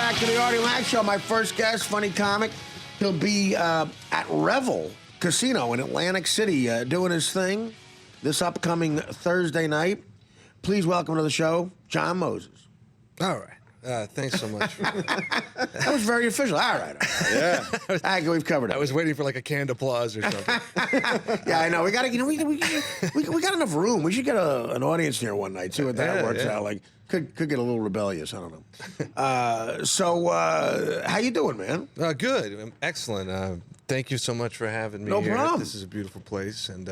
back to the Artie Lange Show. My first guest, funny comic. He'll be at Revel Casino in Atlantic City doing his thing this upcoming Thursday night. Please welcome to the show, John Moses. All right. Thanks so much. That was very official. All right. Yeah. All right, we've covered it. I was waiting for like a canned applause or something. Yeah, I know. We got to, we got enough room. We should get an audience here one night. See what that works out like. Could get a little rebellious. I don't know. So, how you doing, man? Good. Excellent. Thank you so much for having me here. No problem. This is a beautiful place, and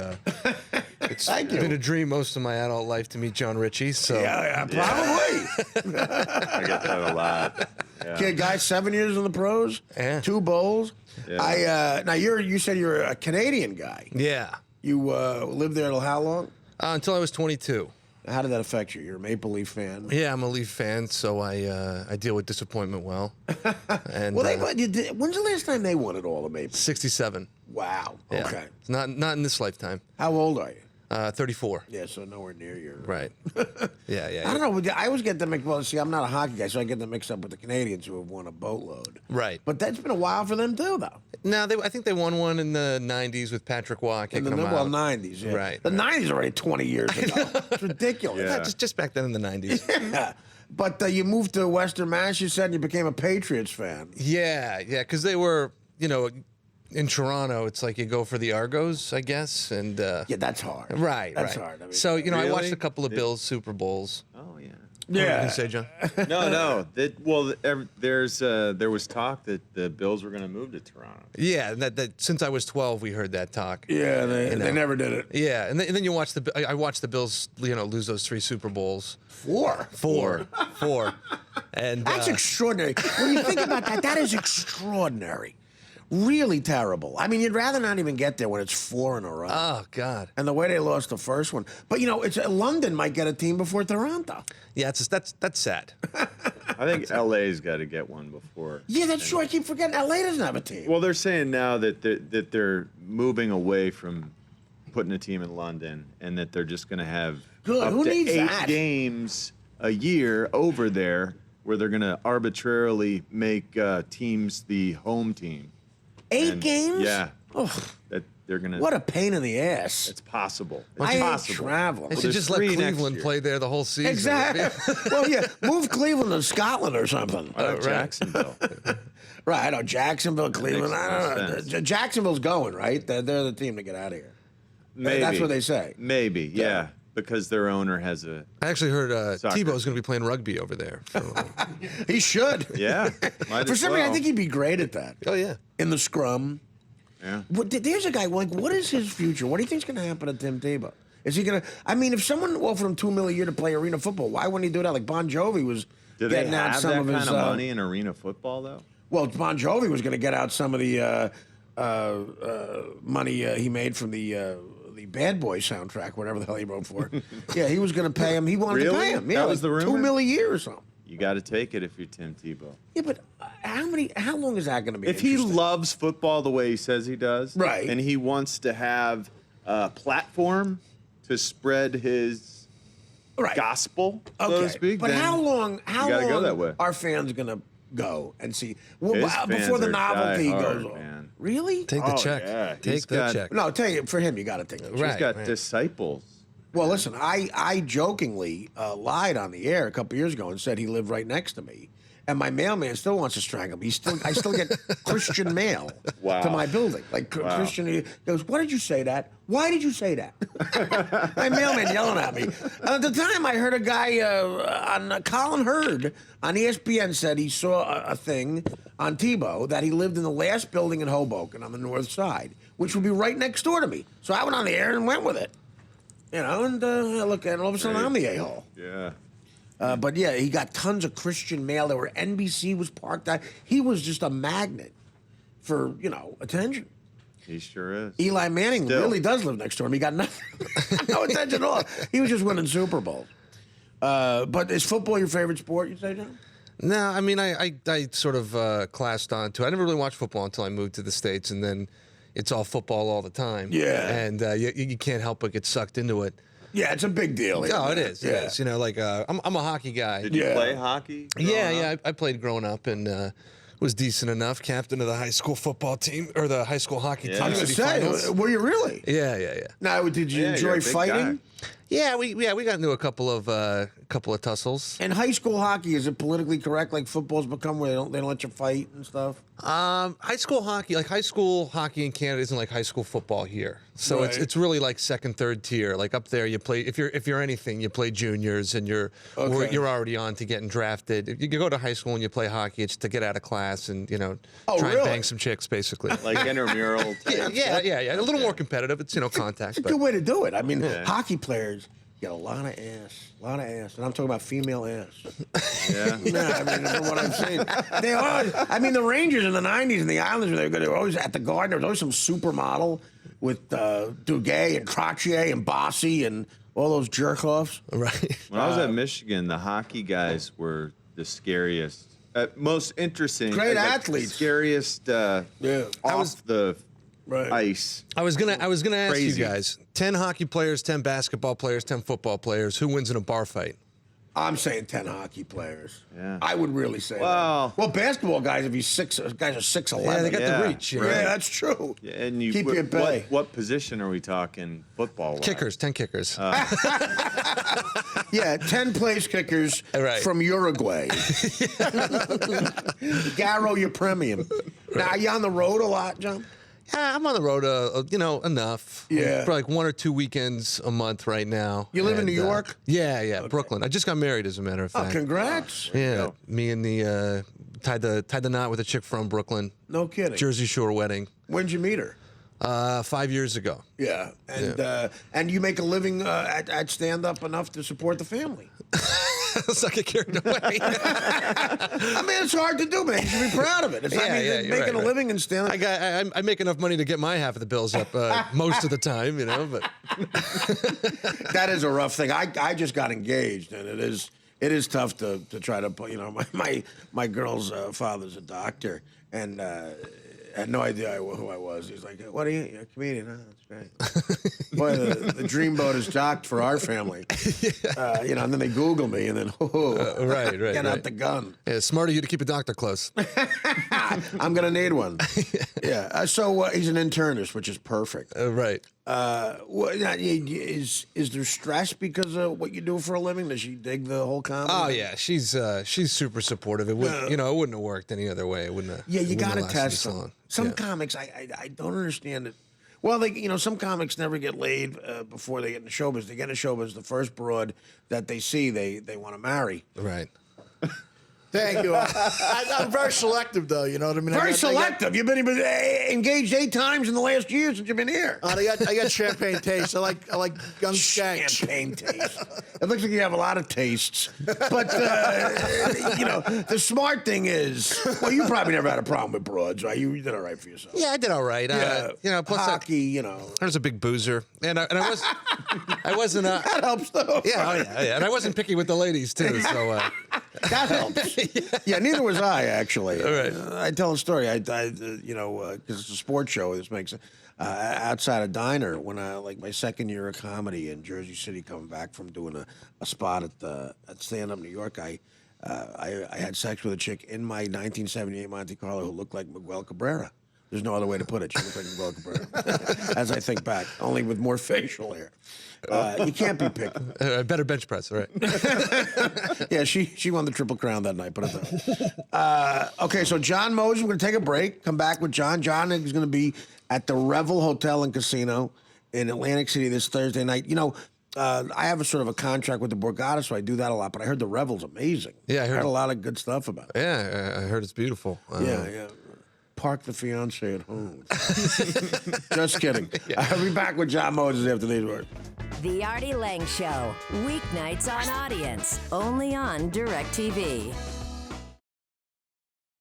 it's Thank you. been a dream most of my adult life to meet John Ritchie. So Yeah, probably. I get that a lot. Yeah. Kid, guy, 7 years in the pros, Yeah. 2 bowls. Yeah. Now you said you're a Canadian guy. Yeah. You lived there till how long? Until I was 22. How did that affect you? You're a Maple Leaf fan. Yeah, I'm a Leaf fan, so I deal with disappointment well. And Well, when's the last time they won it all, the Maple? 67. Wow. Yeah. Okay. It's not in this lifetime. How old are you? 34. Yeah, so nowhere near your. Right. Yeah. I don't know. I always get them mixed. Well, see, I'm not a hockey guy, so I get them mixed up with the Canadians who have won a boatload. Right. But that's been a while for them too, though. No, I think they won one in the 90s with Patrick Waugh kicking them out. 90s. Yeah. Right. The 90s are already 20 years ago. It's ridiculous. Yeah. Just back then in the 90s. Yeah. But you moved to Western Mass, you said, and you became a Patriots fan. Yeah, because they were, in Toronto, it's like you go for the Argos, I guess, and Yeah, that's hard. right, That's right. hard. I mean, So I watched Really? a couple of Bills Super Bowls. Oh yeah. What were you yeah. gonna say, John? No. There was talk that the Bills were going to move to Toronto. Yeah, that since I was 12, we heard that talk. Yeah, they never did it. Yeah, and then you watch I watched the Bills, lose those 3 Super Bowls. 4. Four. And That's extraordinary. When you think about that, that is extraordinary. Really terrible. I mean, you'd rather not even get there when it's 4 in a row. oh God. And the way they lost the first one. But, it's London might get a team before Toronto. Yeah, that's sad. I think LA's got to get one before. Yeah, that's true. I keep forgetting LA doesn't have a team. Well, they're saying now that they're moving away from putting a team in London, and that they're just going to have Good. up Who to needs 8 that? games a year over there, where they're going to arbitrarily make teams the home team. 8 And- games? Yeah. Ugh, That they're going to. what a pain in the ass. It's possible. It's I hate possible. traveling. They Well, should there's just let 3 next Cleveland year. play there the whole season. Exactly. Well, yeah, move Cleveland to Scotland or something. Right. right. Jacksonville. Right, I know. Jacksonville, Cleveland. makes I no don't know. sense. Jacksonville's going, right? They're the team to get out of here. Maybe. That's what they say. Maybe, yeah. Because their owner has a. I actually heard Soccer. Tebow's going to be playing rugby over there. He should. Yeah. Might For as some reason, I well. think he'd be great at that. Oh yeah. In the scrum. Yeah. There's a guy, what is his future? What do you think's going to happen to Tim Tebow? Is he going to, I mean, if someone offered him $2 million a year to play arena football, why wouldn't he do that? Like Bon Jovi was Do they getting out have some that of kind his. of money in arena football, though? Well, Bon Jovi was going to get out some of the money he made from the Bad Boy soundtrack, whatever the hell he wrote for. Yeah, he was going to pay him. He wanted to Really? pay him. Yeah, That was the rumor? $2 million a year or something. You got to take it if you're Tim Tebow. Yeah, but how long is that going to be? If he interesting? loves football the way he says he does, Right. and he wants to have a platform to spread his Right. gospel, so to speak, but then how long? you gotta go that way. Are fans gonna go and see? Well, His before fans the are novelty diehard, goes on. man. Really? Take the Oh, check. yeah. Take He's the got- check. No, I'll tell you, for him, you got to take it. Right. He's got disciples. Well, listen, I jokingly lied on the air a couple years ago and said he lived right next to me. And my mailman still wants to strangle me. I still get Christian mail Wow. to my building. Like Wow. Christian, he goes, "What did you say that? Why did you say that?" My mailman yelling at me. At the time, I heard a guy on Colin Hurd on ESPN said he saw a thing on Tebow that he lived in the last building in Hoboken on the north side, which would be right next door to me. So I went on the air and went with it. And I look at it, all of a sudden I'm the a-hole. Yeah. But yeah, he got tons of Christian mail. There were NBC was parked out. He was just a magnet for attention. He sure is. Eli Manning Still. really does live next door. He got nothing, no attention at all. He was just winning Super Bowls. But is football your favorite sport? You say, John? No, I mean I sort of classed on to. I never really watched football until I moved to the States, and then it's all football all the time. Yeah. And you can't help but get sucked into it. Yeah, it's a big deal. Oh, it is. It Yeah. is. You know, like I'm a hockey guy. Did you Yeah. play hockey? Yeah. I played growing up and was decent enough. Captain of the high school football team or the high school hockey Yeah. team. I was City Say, finals. were you really? Yeah. Now, did you Yeah, you're enjoy a big fighting? guy. Yeah, we got into a couple of tussles. And high school hockey, is it politically correct like football's become where they don't let you fight and stuff? High school hockey in Canada isn't like high school football here. So Right. it's really like second, third tier. Like up there, you play if you're anything, you play juniors and you're Okay. you're already on to getting drafted. If you go to high school and you play hockey, it's to get out of class and Oh, try really? and bang some chicks, basically. Like intramural type. yeah. A little more competitive. It's contact. It's a But good way to do it. I mean, Yeah. hockey players get a lot of ass, and I'm talking about female ass. Yeah. Yeah, I mean, from what I've seen, they always. I mean, the Rangers in the '90s and the Islanders, they were always at the Garden. There was always some supermodel with Duguay and Trottier and Bossy and all those jerk-offs. right. When I was at Michigan, the hockey guys were the scariest, most interesting, Great like, athletes. scariest Yeah. off the Right. ice. I was gonna ask Crazy. you guys: 10 hockey players, 10 basketball players, 10 football players. Who wins in a bar fight? I'm saying 10 hockey players. Yeah. I would really say Wow. that. Well, basketball guys, if he's guys are 6'11". Yeah, they got Yeah. the reach. You know? Yeah, that's true. Yeah, and you Keep you at bay. what position are we talking football? Kickers, 10 kickers. Yeah, 10 place kickers Right. from Uruguay. Garo, your premium. Now, are you on the road a lot, John? Yeah, I'm on the road, enough. Yeah. For like 1 or 2 weekends a month right now. You live in And, New York? Yeah, Brooklyn. I just got married, as a matter of Oh, fact. congrats. Yeah, me and the tied the knot with a chick from Brooklyn. No kidding. Jersey Shore wedding. When'd you meet her? 5 years ago. Yeah. And you make a living at stand-up enough to support the family. Let's not get carried away. I mean, it's hard to do, man. You should be proud of it. It's, I mean, you're making right. a living and stand-up. I make enough money to get my half of the bills up most of the time, but That is a rough thing. I just got engaged, and it is tough to try to put. My girl's father's a doctor, and had no idea who I was. He's like, "What are you? You're a comedian? Oh, that's great." Boy, the dreamboat is docked for our family. And then they Google me, and then right, get out the gun. yeah, smart of you to keep a doctor close. I'm gonna need one. Yeah. So he's an internist, which is perfect. Right. Is there stress because of what you do for a living? Does she dig the whole comedy? Oh yeah, she's super supportive. It would, it wouldn't have worked any other way. It wouldn't have. Yeah, you it wouldn't got to have lasted test this them. long. Some Yeah. comics, I don't understand it. Well, some comics never get laid before they get into showbiz. They get into showbiz, the first broad that they see, they want to marry. Right. Thank you. I'm very selective, though. You know what I mean? Very selective. You've been engaged 8 times in the last year since you've been here. I got champagne taste. I like young skanks. Champagne taste. It looks like you have a lot of tastes. But, the smart thing is, well, you probably never had a problem with broads, right? You did all right for yourself. Yeah, I did all right. Plus hockey, I was a big boozer, and I wasn't. That helps, though. Yeah, and I wasn't picky with the ladies too. So That helps. Yeah, neither was I, actually. All right. I tell a story. Because it's a sports show. This makes outside a diner when my second year of comedy in Jersey City, coming back from doing a spot at Stand Up New York. I had sex with a chick in my 1978 Monte Carlo who looked like Miguel Cabrera. There's no other way to put it. She looked like Miguel Cabrera. As I think back, only with more facial hair. You can't be picky. better bench press, right? Yeah, she won the Triple Crown that night. Put it there. Okay, so John Moses, we're going to take a break. Come back with John. John is going to be at the Revel Hotel and Casino in Atlantic City this Thursday night. I have a sort of a contract with the Borgata, so I do that a lot. But I heard the Revel's amazing. Yeah, I heard a lot of good stuff about it. Yeah, I heard it's beautiful. Yeah. Park the fiance at home. Just kidding. I'll be back with John Moses after these words. The Artie Lange Show, weeknights on Audience, only on DirecTV.